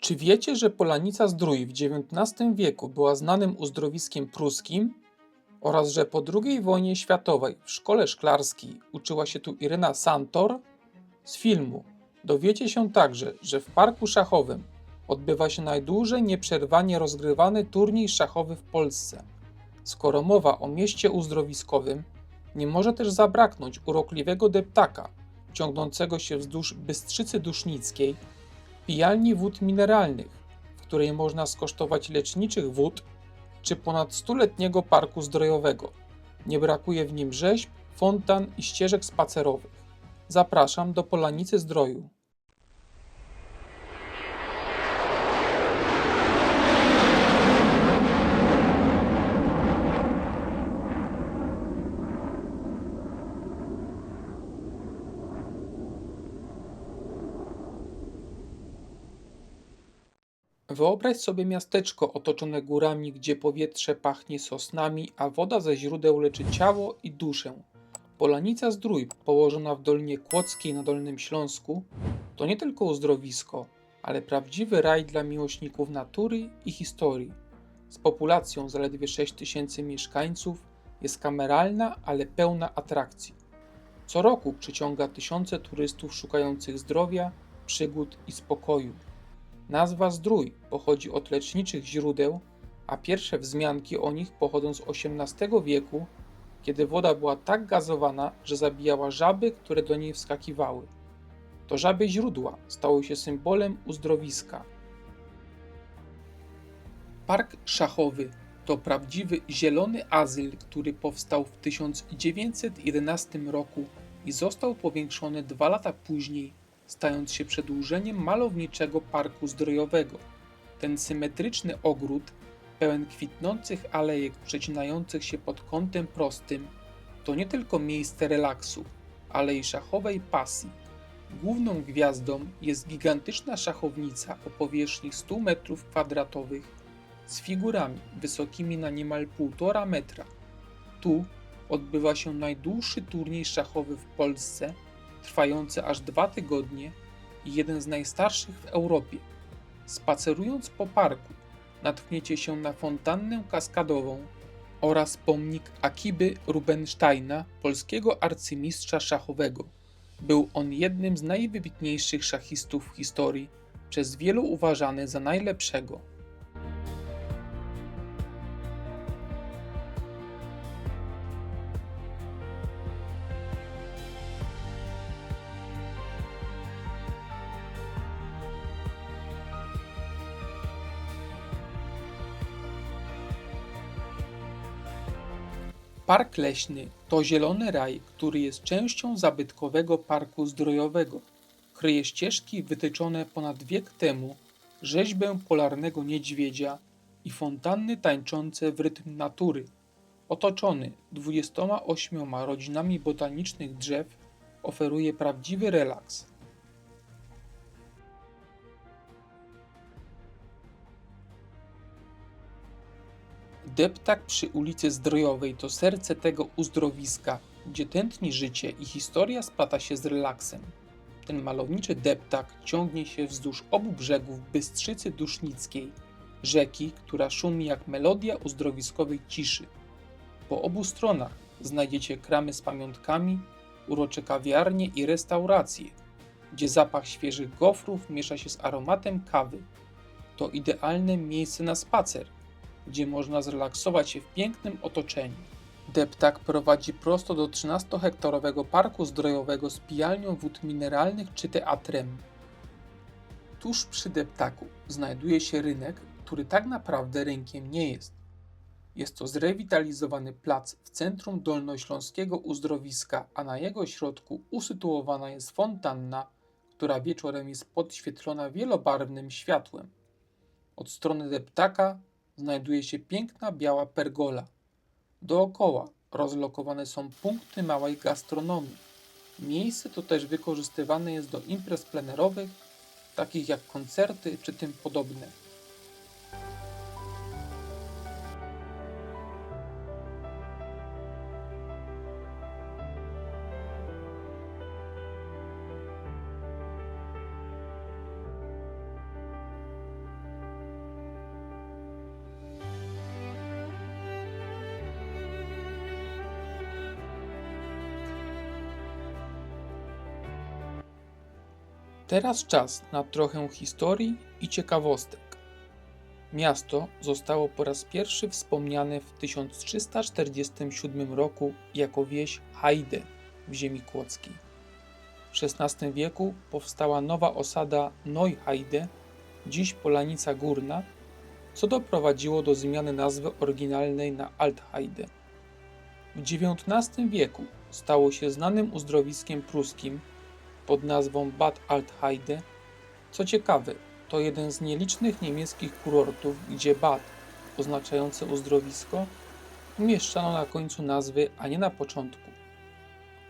Czy wiecie, że Polanica-Zdrój w XIX wieku była znanym uzdrowiskiem pruskim oraz że po II wojnie światowej w szkole szklarskiej uczyła się tu Iryna Santor? Z filmu dowiecie się także, że w parku szachowym odbywa się najdłużej nieprzerwanie rozgrywany turniej szachowy w Polsce. Skoro mowa o mieście uzdrowiskowym, nie może też zabraknąć urokliwego deptaka ciągnącego się wzdłuż Bystrzycy Dusznickiej, pijalni wód mineralnych, w której można skosztować leczniczych wód czy ponad stuletniego parku zdrojowego. Nie brakuje w nim rzeźb, fontan i ścieżek spacerowych. Zapraszam do Polanicy Zdroju. Wyobraź sobie miasteczko otoczone górami, gdzie powietrze pachnie sosnami, a woda ze źródeł leczy ciało i duszę. Polanica Zdrój, położona w Dolinie Kłodzkiej na Dolnym Śląsku, to nie tylko uzdrowisko, ale prawdziwy raj dla miłośników natury i historii. Z populacją zaledwie 6 tysięcy mieszkańców jest kameralna, ale pełna atrakcji. Co roku przyciąga tysiące turystów szukających zdrowia, przygód i spokoju. Nazwa Zdrój pochodzi od leczniczych źródeł, a pierwsze wzmianki o nich pochodzą z XVIII wieku, kiedy woda była tak gazowana, że zabijała żaby, które do niej wskakiwały. To żabie źródła stały się symbolem uzdrowiska. Park Szachowy to prawdziwy zielony azyl, który powstał w 1911 roku i został powiększony 2 lata później, stając się przedłużeniem malowniczego parku zdrojowego. Ten symetryczny ogród, pełen kwitnących alejek przecinających się pod kątem prostym, to nie tylko miejsce relaksu, ale i szachowej pasji. Główną gwiazdą jest gigantyczna szachownica o powierzchni 100 m2 z figurami wysokimi na niemal 1,5 metra. Tu odbywa się najdłuższy turniej szachowy w Polsce, trwający aż 2 tygodnie i jeden z najstarszych w Europie. Spacerując po parku, natkniecie się na fontannę kaskadową oraz pomnik Akiby Rubinsteina, polskiego arcymistrza szachowego. Był on jednym z najwybitniejszych szachistów w historii, przez wielu uważany za najlepszego. Park leśny to zielony raj, który jest częścią zabytkowego parku zdrojowego. Kryje ścieżki wytyczone ponad wiek temu, rzeźbę polarnego niedźwiedzia i fontanny tańczące w rytm natury. Otoczony 28 rodzinami botanicznych drzew, oferuje prawdziwy relaks. Deptak przy ulicy Zdrojowej to serce tego uzdrowiska, gdzie tętni życie i historia splata się z relaksem. Ten malowniczy deptak ciągnie się wzdłuż obu brzegów Bystrzycy Dusznickiej, rzeki, która szumi jak melodia uzdrowiskowej ciszy. Po obu stronach znajdziecie kramy z pamiątkami, urocze kawiarnie i restauracje, gdzie zapach świeżych gofrów miesza się z aromatem kawy. To idealne miejsce na spacer, gdzie można zrelaksować się w pięknym otoczeniu. Deptak prowadzi prosto do 13-hektarowego parku zdrojowego z pijalnią wód mineralnych czy teatrem. Tuż przy deptaku znajduje się rynek, który tak naprawdę rynkiem nie jest. Jest to zrewitalizowany plac w centrum dolnośląskiego uzdrowiska, a na jego środku usytuowana jest fontanna, która wieczorem jest podświetlona wielobarwnym światłem. Od strony deptaka znajduje się piękna biała pergola. Dookoła rozlokowane są punkty małej gastronomii. Miejsce to też wykorzystywane jest do imprez plenerowych, takich jak koncerty czy tym podobne. Teraz czas na trochę historii i ciekawostek. Miasto zostało po raz pierwszy wspomniane w 1347 roku jako wieś Heide w ziemi kłodzkiej. W XVI wieku powstała nowa osada Neuheide, dziś Polanica Górna, co doprowadziło do zmiany nazwy oryginalnej na Altheide. W XIX wieku stało się znanym uzdrowiskiem pruskim pod nazwą Bad Altheide. Co ciekawe, to jeden z nielicznych niemieckich kurortów, gdzie Bad, oznaczające uzdrowisko, umieszczano na końcu nazwy, a nie na początku.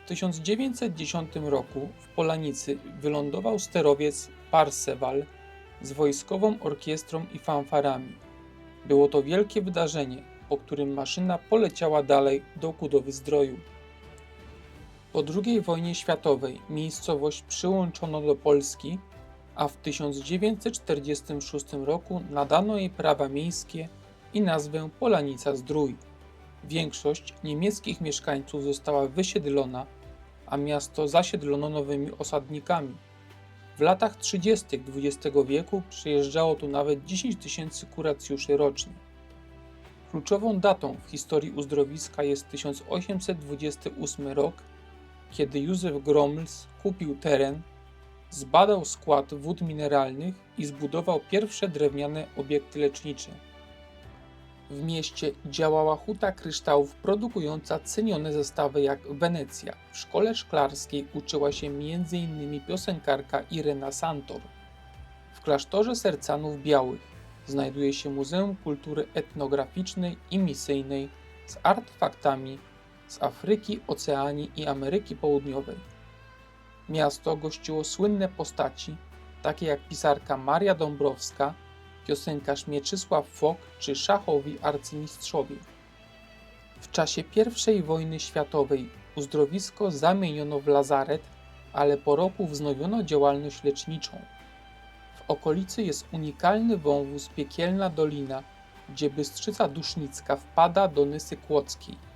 W 1910 roku w Polanicy wylądował sterowiec Parseval z wojskową orkiestrą i fanfarami. Było to wielkie wydarzenie, po którym maszyna poleciała dalej do Kudowy-Zdroju. Po II wojnie światowej miejscowość przyłączono do Polski, a w 1946 roku nadano jej prawa miejskie i nazwę Polanica-Zdrój. Większość niemieckich mieszkańców została wysiedlona, a miasto zasiedlono nowymi osadnikami. W latach 30. XX wieku przyjeżdżało tu nawet 10 000 kuracjuszy rocznie. Kluczową datą w historii uzdrowiska jest 1828 rok, kiedy Józef Gromls kupił teren, zbadał skład wód mineralnych i zbudował pierwsze drewniane obiekty lecznicze. W mieście działała huta kryształów produkująca cenione zestawy jak Wenecja. W szkole szklarskiej uczyła się m.in. piosenkarka Irena Santor. W klasztorze Sercanów Białych znajduje się Muzeum Kultury Etnograficznej i Misyjnej z artefaktami z Afryki, Oceanii i Ameryki Południowej. Miasto gościło słynne postaci, takie jak pisarka Maria Dąbrowska, piosenkarz Mieczysław Fok czy szachowi arcymistrzowie. W czasie I wojny światowej uzdrowisko zamieniono w lazaret, ale po roku wznowiono działalność leczniczą. W okolicy jest unikalny wąwóz Piekielna Dolina, gdzie Bystrzyca Dusznicka wpada do Nysy Kłodzkiej.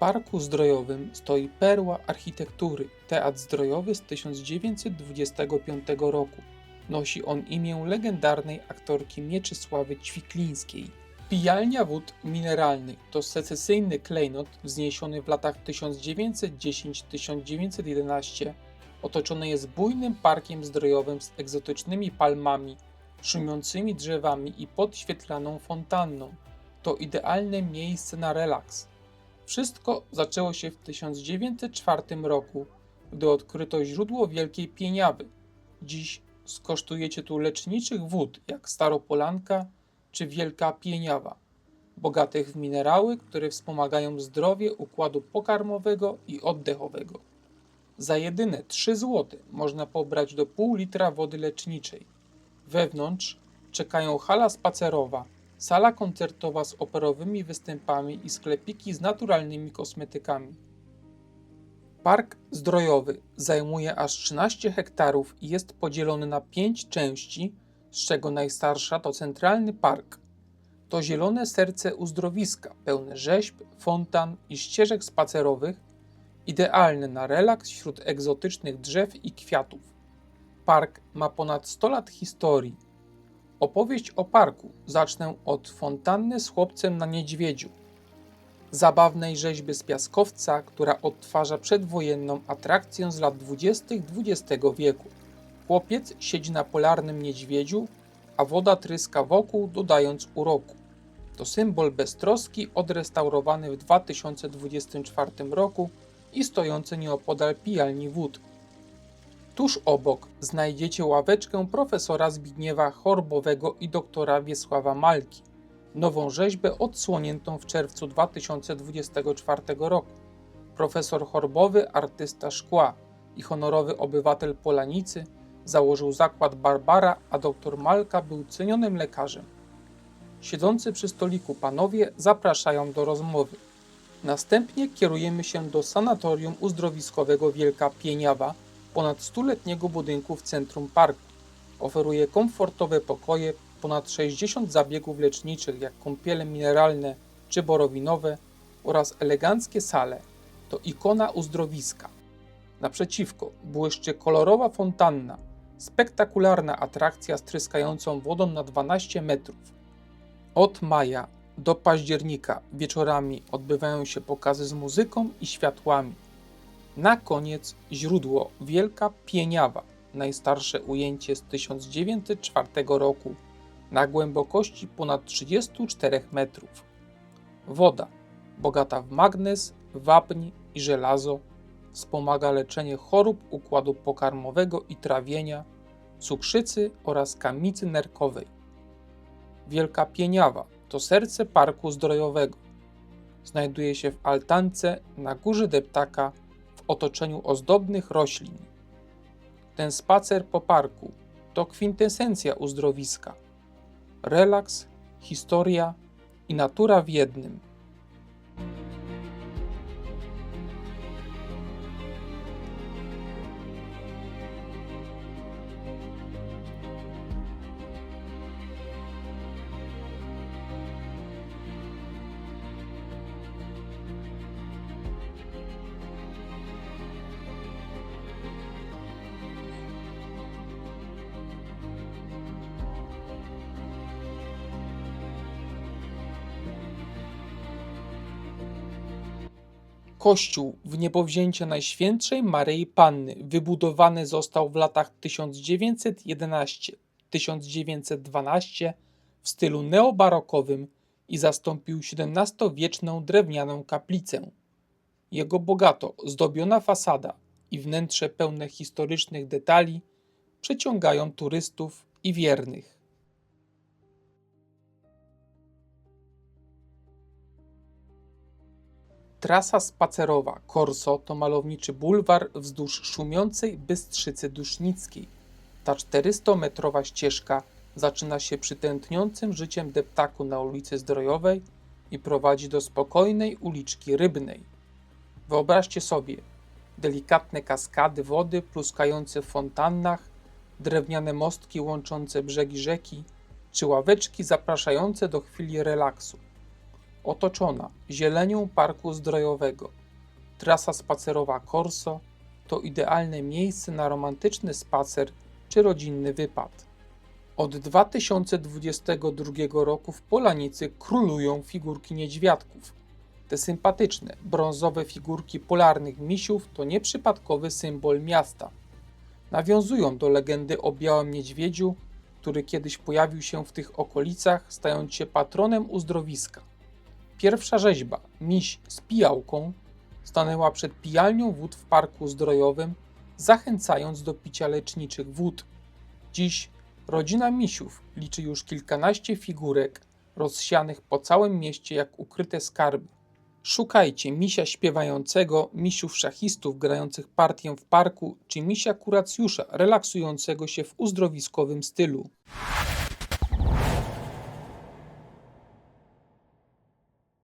W Parku Zdrojowym stoi perła architektury, Teatr Zdrojowy z 1925 roku. Nosi on imię legendarnej aktorki Mieczysławy Ćwiklińskiej. Pijalnia wód mineralnych to secesyjny klejnot wzniesiony w latach 1910–1911. Otoczony jest bujnym parkiem zdrojowym z egzotycznymi palmami, szumiącymi drzewami i podświetlaną fontanną. To idealne miejsce na relaks. Wszystko zaczęło się w 1904 roku, gdy odkryto źródło Wielkiej Pieniawy. Dziś skosztujecie tu leczniczych wód jak Staropolanka czy Wielka Pieniawa, bogatych w minerały, które wspomagają zdrowie układu pokarmowego i oddechowego. Za jedyne 3 zł można pobrać do pół litra wody leczniczej. Wewnątrz czekają hala spacerowa, sala koncertowa z operowymi występami i sklepiki z naturalnymi kosmetykami. Park Zdrojowy zajmuje aż 13 hektarów i jest podzielony na 5 części, z czego najstarsza to centralny park. To zielone serce uzdrowiska, pełne rzeźb, fontan i ścieżek spacerowych, idealne na relaks wśród egzotycznych drzew i kwiatów. Park ma ponad 100 lat historii. Opowieść o parku zacznę od fontanny z chłopcem na niedźwiedziu. zabawnej rzeźby z piaskowca, która odtwarza przedwojenną atrakcję z lat 20. XX wieku. Chłopiec siedzi na polarnym niedźwiedziu, a woda tryska wokół, dodając uroku. To symbol beztroski odrestaurowany w 2024 roku i stojący nieopodal pijalni wód. Tuż obok znajdziecie ławeczkę profesora Zbigniewa Chorbowego i doktora Wiesława Malki, nową rzeźbę odsłoniętą w czerwcu 2024 roku. Profesor Chorbowy, artysta szkła i honorowy obywatel Polanicy, założył zakład Barbara, a doktor Malka był cenionym lekarzem. Siedzący przy stoliku panowie zapraszają do rozmowy. Następnie kierujemy się do sanatorium uzdrowiskowego Wielka Pieniawa, ponad 100-letniego budynku w centrum parku. Oferuje komfortowe pokoje, ponad 60 zabiegów leczniczych jak kąpiele mineralne czy borowinowe oraz eleganckie sale. To ikona uzdrowiska. Naprzeciwko błyszczy kolorowa fontanna, spektakularna atrakcja z tryskającą wodą na 12 metrów. Od maja do października wieczorami odbywają się pokazy z muzyką i światłami. Na koniec źródło Wielka Pieniawa, najstarsze ujęcie z 1904 roku, na głębokości ponad 34 metrów. Woda, bogata w magnez, wapń i żelazo, wspomaga leczenie chorób układu pokarmowego i trawienia, cukrzycy oraz kamicy nerkowej. Wielka Pieniawa to serce parku zdrojowego. Znajduje się w altance na górze deptaka w otoczeniu ozdobnych roślin. Ten spacer po parku to kwintesencja uzdrowiska. Relaks, historia i natura w jednym. Kościół w niebowzięcie Najświętszej Maryi Panny wybudowany został w latach 1911-1912 w stylu neobarokowym i zastąpił XVII-wieczną drewnianą kaplicę. Jego bogato zdobiona fasada i wnętrze pełne historycznych detali przyciągają turystów i wiernych. Trasa spacerowa Corso to malowniczy bulwar wzdłuż szumiącej Bystrzycy Dusznickiej. Ta 400-metrowa ścieżka zaczyna się przy tętniącym życiem deptaku na ulicy Zdrojowej i prowadzi do spokojnej uliczki Rybnej. Wyobraźcie sobie delikatne kaskady wody pluskające w fontannach, drewniane mostki łączące brzegi rzeki, czy ławeczki zapraszające do chwili relaksu. Otoczona zielenią parku zdrojowego, trasa spacerowa Corso to idealne miejsce na romantyczny spacer czy rodzinny wypad. Od 2022 roku w Polanicy królują figurki niedźwiadków. Te sympatyczne, brązowe figurki polarnych misiów to nieprzypadkowy symbol miasta. Nawiązują do legendy o białym niedźwiedziu, który kiedyś pojawił się w tych okolicach, stając się patronem uzdrowiska. Pierwsza rzeźba, miś z pijałką, stanęła przed pijalnią wód w parku zdrojowym, zachęcając do picia leczniczych wód. Dziś rodzina misiów liczy już kilkanaście figurek rozsianych po całym mieście jak ukryte skarby. Szukajcie misia śpiewającego, misiów szachistów grających partię w parku, czy misia kuracjusza relaksującego się w uzdrowiskowym stylu.